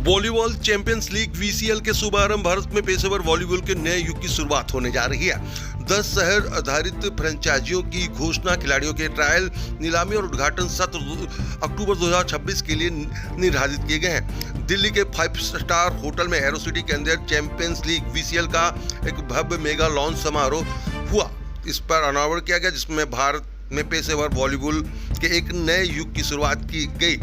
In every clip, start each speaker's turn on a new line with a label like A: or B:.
A: Volleyball champions league वीसीएल के शुभारंभ। भारत में पेशेवर वॉलीबॉल के नए युग की शुरुआत होने जा रही है। 10 शहर आधारित फ्रेंचाइजियों की घोषणा, खिलाड़ियों के ट्रायल, नीलामी और उद्घाटन सत्र अक्टूबर 2026 के लिए निर्धारित किए गए हैं। दिल्ली के 5 स्टार होटल में एरो सिटी के अंदर चैंपियंस लीग वीसीएल का एक भव्य मेगा लॉन्च समारोह हुआ। इस पर अनावरण किया गया, जिसमें भारत में पेशेवर वॉलीबॉल के एक नए युग की शुरुआत की गई।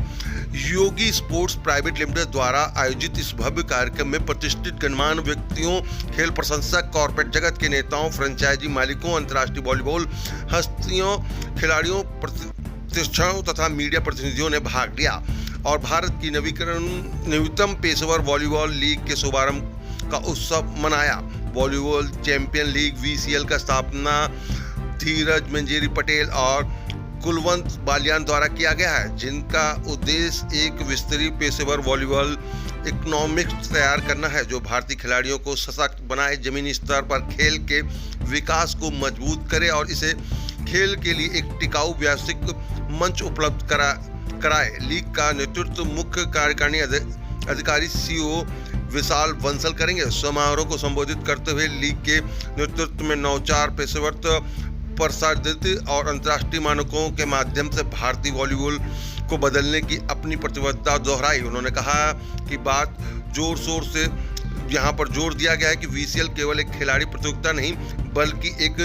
A: योगी स्पोर्ट्स प्राइवेट लिमिटेड द्वारा आयोजित इस भव्य कार्यक्रम में प्रतिष्ठित गणमान्य व्यक्तियों, खेल प्रशंसक, कॉर्पोरेट जगत के नेताओं, फ्रेंचाइजी मालिकों, अंतर्राष्ट्रीय वॉलीबॉल हस्तियों, खिलाड़ियों, प्रतिष्ठानों तथा मीडिया प्रतिनिधियों ने भाग लिया और भारत की नवीनतम पेशेवर वॉलीबॉल लीग के शुभारंभ का उत्सव मनाया। वॉलीबॉल चैंपियन लीग वीसीएल का स्थापना धीरज मंजेरी पटेल और कुलवंत बालियान द्वारा किया गया है, जिनका उद्देश्य एक विस्तृत पेशेवर वॉलीबॉल इकोनॉमिक्स तैयार करना है, जो भारतीय खिलाड़ियों को सशक्त बनाए, जमीनी स्तर पर खेल के विकास को मजबूत करे और इसे खेल के लिए एक टिकाऊ व्यावसायिक मंच उपलब्ध कराए। लीग का नेतृत्व मुख्य कार्यकारिणी अधिकारी सीईओ विशाल बंसल करेंगे। समारोह को संबोधित करते हुए लीग के नेतृत्व में नवाचार, पेशेवर प्रसारित और अंतर्राष्ट्रीय मानकों के माध्यम से भारतीय वॉलीबॉल को बदलने की अपनी प्रतिबद्धता दोहराई। उन्होंने कहा कि बात जोर शोर से यहाँ पर जोर दिया गया है कि वीसीएल केवल एक खिलाड़ी प्रतियोगिता नहीं, बल्कि एक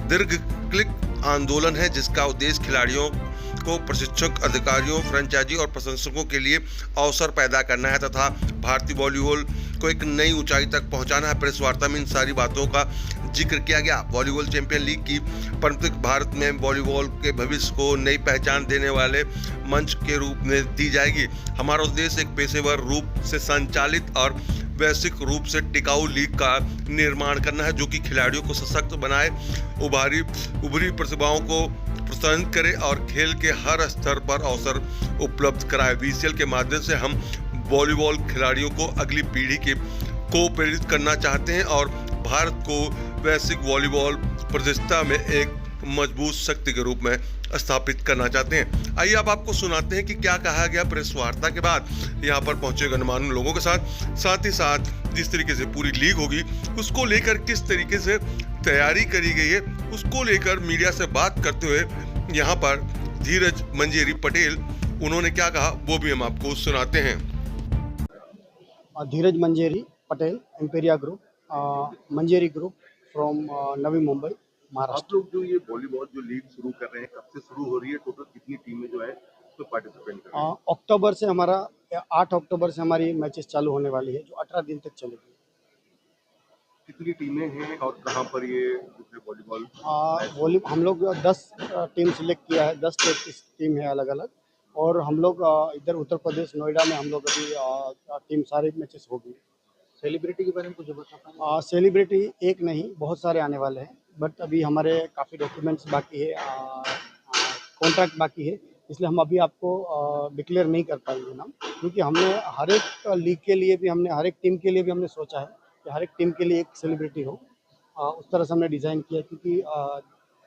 A: दीर्घकालिक आंदोलन है, जिसका उद्देश्य खिलाड़ियों को, प्रशिक्षक, अधिकारियों, फ्रेंचाइजी और प्रशंसकों के लिए अवसर पैदा करना है तथा भारतीय वॉलीबॉल को एक नई ऊंचाई तक पहुंचाना है। प्रेस वार्ता में इन सारी बातों का जिक्र किया गया। वॉलीबॉल चैंपियन लीग की परंपरा भारत में वॉलीबॉल के भविष्य को नई पहचान देने वाले मंच के रूप में दी जाएगी। हमारा उद्देश्य एक पेशेवर रूप से संचालित और वैश्विक रूप से टिकाऊ लीग का निर्माण करना है, जो कि खिलाड़ियों को सशक्त बनाए, उभरी प्रतिभाओं को प्रोत्साहित करे और खेल के हर स्तर पर अवसर उपलब्ध कराए। वीसीएल के माध्यम से हम वॉलीबॉल खिलाड़ियों को अगली पीढ़ी को प्रेरित करना चाहते हैं और भारत को वैश्विक वॉलीबॉल प्रतिष्ठा में एक मजबूत शक्ति के रूप में स्थापित करना चाहते हैं। आइए अब आपको सुनाते हैं कि क्या कहा गया प्रेस वार्ता के बाद यहाँ पर पहुंचे गणमान्य लोगों के साथ ही साथ जिस तरीके से पूरी लीग होगी उसको लेकर किस तरीके से तैयारी करी गई है, उसको लेकर मीडिया से बात करते हुए यहाँ पर धीरज मंजेरी पटेल उन्होंने क्या कहा वो भी हम आपको सुनाते हैं।
B: धीरज Manjeri Patel, Emporia group, Manjeri group from Navi Mumbai, Maharashtra.
C: आप लोग जो ये वॉलीबॉल जो लीग शुरू कर रहे हैं, कब से शुरू हो रही है? टोटल कितनी टीमें जो है उसमें पार्टिसिपेंट कर रही हैं?
B: अक्टूबर से हमारा 8 अक्टूबर से हमारी मैचेस चालू होने वाली है, जो 18 दिन तक चलेगी।
C: कितनी टीमें हैं और कहाँ पर ये वॉलीबॉल?
B: हम लोग 10 टीम सिलेक्ट किया है, 10 टीम है अलग अलग, और हम लोग इधर उत्तर प्रदेश नोएडा में हम लोग अभी टीम सारे मैचेस होगी।
C: सेलिब्रिटी के बारे में कुछ बता पाएंगे?
B: सेलिब्रिटी एक नहीं, बहुत सारे आने वाले हैं, बट अभी हमारे काफ़ी डॉक्यूमेंट्स बाकी है, कॉन्ट्रैक्ट बाकी है, इसलिए हम अभी आपको डिक्लेयर नहीं कर पाएंगे नाम, क्योंकि हमने हर एक लीग के लिए भी, हमने हर एक टीम के लिए भी हमने सोचा है कि हर एक टीम के लिए एक सेलिब्रिटी हो। उस तरह से हमने डिज़ाइन किया, क्योंकि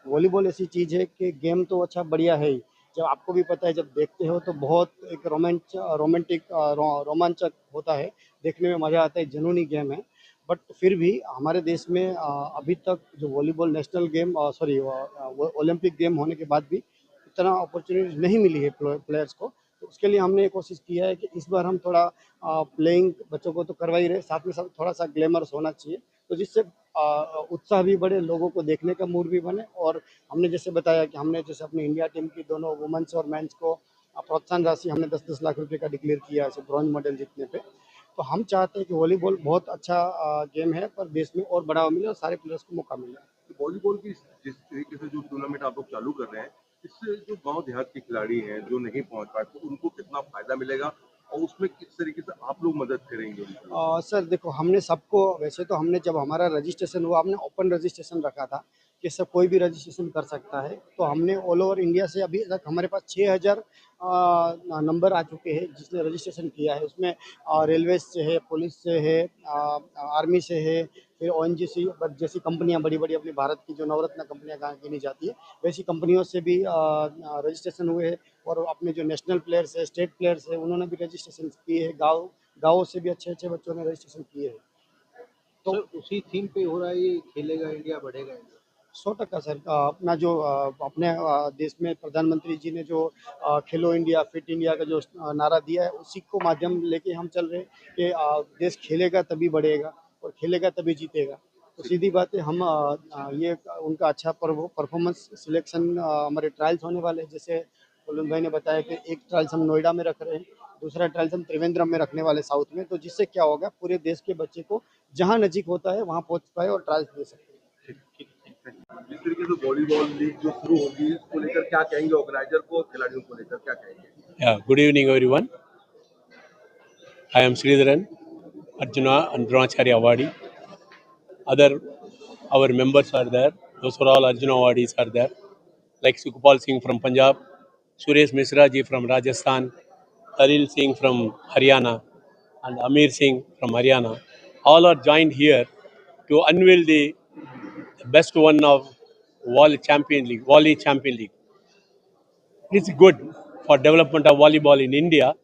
B: वॉलीबॉल ऐसी चीज़ है कि गेम तो अच्छा बढ़िया है ही, जब आपको भी पता है, जब देखते हो तो बहुत एक रोमांचक होता है, देखने में मज़ा आता है, जुनूनी गेम है। बट फिर भी हमारे देश में अभी तक जो volleyball national game Olympic game होने के बाद भी इतना अपॉर्चुनिटी नहीं मिली है प्लेयर्स को, तो उसके लिए हमने कोशिश किया है कि इस बार हम थोड़ा प्लेइंग बच्चों को तो करवा ही रहे, साथ में साथ थोड़ा सा ग्लैमरस होना चाहिए, तो जिससे उत्साह भी बढ़े, लोगों को देखने का मूड भी बने। और हमने जैसे बताया कि हमने जैसे अपनी इंडिया टीम की दोनों वुमेन्स और मेंस को प्रोत्साहन राशि हमने 10-10 लाख रुपए का डिक्लेयर किया है ब्रॉन्ज मेडल जीतने पे। तो हम चाहते हैं कि वॉलीबॉल बहुत अच्छा गेम है, पर देश में और बढ़ावा मिले और सारे प्लेयर्स को मौका मिले।
C: वॉलीबॉल की जिस तरीके से जो टूर्नामेंट आप लोग चालू कर रहे हैं, इससे जो गांव देहात के खिलाड़ी हैं जो नहीं पहुंच पाए, तो उनको कितना फायदा मिलेगा और उसमें किस तरीके से आप लोग मदद करेंगे?
B: सर देखो, हमने सबको, वैसे तो हमने जब हमारा रजिस्ट्रेशन हुआ, हमने ओपन रजिस्ट्रेशन रखा था कि सब कोई भी रजिस्ट्रेशन कर सकता है, तो हमने ऑल ओवर इंडिया से अभी तक हमारे पास 6000 नंबर आ चुके हैं जिसने रजिस्ट्रेशन किया है। उसमें रेलवे से है, पुलिस से है, आर्मी से है, फिर ओएनजीसी जैसी कंपनियां, बड़ी बड़ी अपनी भारत की जो नवरत्न कंपनियां गिनी जाती है, वैसी कंपनियों से भी रजिस्ट्रेशन हुए हैं। और अपने जो नेशनल प्लेयर्स है, स्टेट प्लेयर्स है, उन्होंने भी रजिस्ट्रेशन किए हैं। गाँवों से भी अच्छे अच्छे बच्चों ने रजिस्ट्रेशन किए हैं। तो
D: सर उसी थीम पे हो रहा है ये, खेलेगा इंडिया बढ़ेगा इंडिया।
B: 100% सर, अपना जो अपने देश में प्रधानमंत्री जी ने जो खेलो इंडिया फिट इंडिया का जो नारा दिया है, उसी को माध्यम लेके हम चल रहे हैं कि देश खेलेगा तभी बढ़ेगा और खेलेगा तभी जीतेगा। तो सीधी बात है, हम ये उनका अच्छा परफॉर्मेंस सिलेक्शन, हमारे ट्रायल्स होने वाले हैं। जैसे कुलवंत भाई ने बताया कि एक ट्रायल्स हम नोएडा में रख रहे हैं, दूसरा ट्रायल्स हम त्रिवेंद्रम में रखने वाले साउथ में। तो जिससे क्या होगा, पूरे देश के बच्चे को जहाँ नजीक होता है वहाँ पहुँच पाए और ट्रायल्स दे सकते हैं।
C: जिस तरीके से वॉलीबॉल लीग जो शुरू होगी, इसको लेकर क्या कहेंगे ऑर्गेनाइजर को और खिलाड़ियों को लेकर क्या कहेंगे?
E: Yeah, good evening, everyone. I am Sridharan, Arjuna and Dronacharya Awadi. Other our members are there. Those are all Arjuna Awadis are there. Like Sukhpal Singh from Punjab, Suresh Misra ji from Rajasthan, Taril Singh from Haryana, and Amir Singh from Haryana. All are joined here to unveil the best one of Volley Champion League. Volley Champion League. It is good for development of volleyball in India.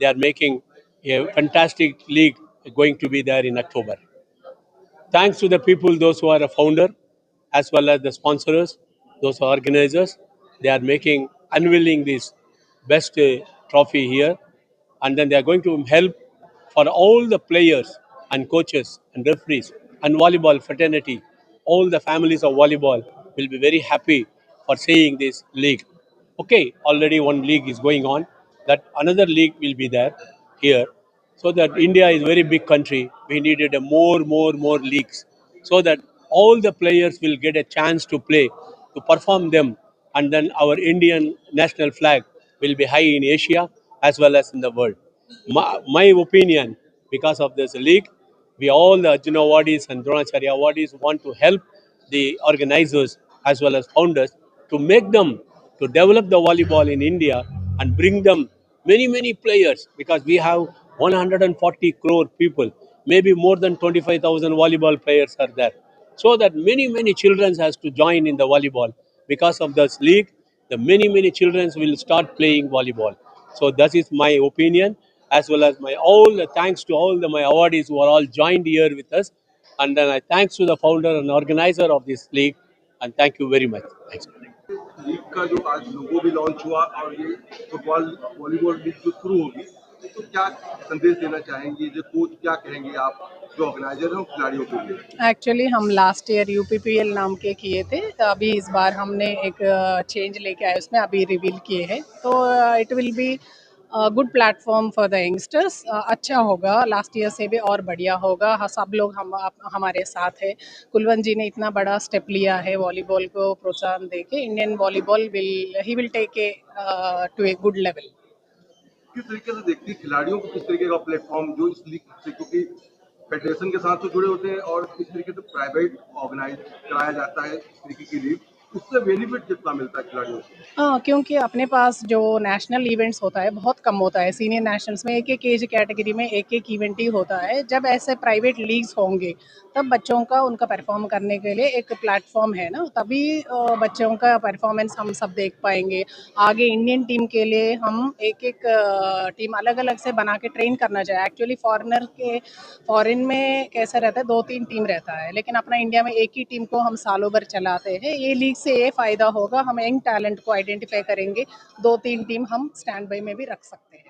E: They are making a fantastic league going to be there in October. Thanks to the people, those who are a founder, as well as the sponsors, those organizers, they are making unveiling this best trophy here, and then they are going to help for all the players and coaches and referees and volleyball fraternity. All the families of volleyball will be very happy for seeing this league. Okay, already one league is going on. That another league will be there here, so that India is a very big country. We needed a more leagues, so that all the players will get a chance to play, to perform them, and then our Indian national flag will be high in Asia as well as in the world. My opinion, because of this league, we all the Arjuna Awadis and Dronacharya Awadis want to help the organizers as well as founders to make them to develop the volleyball in India and bring them many players, because we have 140 crore people, maybe more than 25,000 volleyball players are there, so that many children has to join in the volleyball. Because of this league, the many children will start playing volleyball. So that is my opinion, as well as my all the thanks to all the my awardees who are all joined here with us, and then I thanks to the founder and organizer of this league, and thank you very much. Thanks.
C: League का जो आज लोगो भी launch हुआ और ये football volleyball league जो शुरू होगी, तो क्या संदेश देना चाहेंगे, जो कोच क्या कहेंगे आप जो ऑर्गेनाइजर हैं खिलाड़ियों के लिए?
F: एक्चुअली हम लास्ट ईयर यूपीपीएल नाम के किए थे, तो अभी इस बार हमने एक चेंज लेके आए, उसमें अभी रिवील किए हैं। तो it will be good platform for the youngsters. अच्छा होगा, लास्ट ईयर से भी और बढ़िया होगा। सब लोग हमारे साथ है। कुलवंत जी ने इतना बड़ा स्टेप लिया है वॉलीबॉल को प्रोत्साहन देके। Indian volleyball will take a to a good level.
C: किस तरीके से देखती है खिलाड़ियों को, किस तरीके का प्लेटफॉर्म जो इस लीग से, क्योंकि फेडरेशन के साथ तो जुड़े होते हैं और इस तरीके से प्राइवेट ऑर्गेनाइज कराया जाता है इस तरीके की लीग, उससे बेनिफिट कितना मिलता है खिलाड़ियों को?
F: हाँ, क्योंकि अपने पास जो नेशनल इवेंट्स होता है बहुत कम होता है। सीनियर नेशनल्स में एक एज कैटेगरी में एक इवेंट ही होता है। जब ऐसे प्राइवेट लीग्स होंगे तब बच्चों का उनका परफॉर्म करने के लिए एक प्लेटफॉर्म है ना, तभी बच्चों का परफॉर्मेंस हम सब देख पाएंगे। आगे इंडियन टीम के लिए हम एक टीम अलग अलग से बना के ट्रेन करना चाहिए। एक्चुअली फॉरेन में कैसा रहता है, 2-3 टीम रहता है, लेकिन अपना इंडिया में एक ही टीम को हम सालों भर चलाते हैं। ये लीग से ये फ़ायदा होगा, हम यंग टैलेंट को आइडेंटिफाई करेंगे, 2-3 टीम हम स्टैंड बाई में भी रख सकते हैं।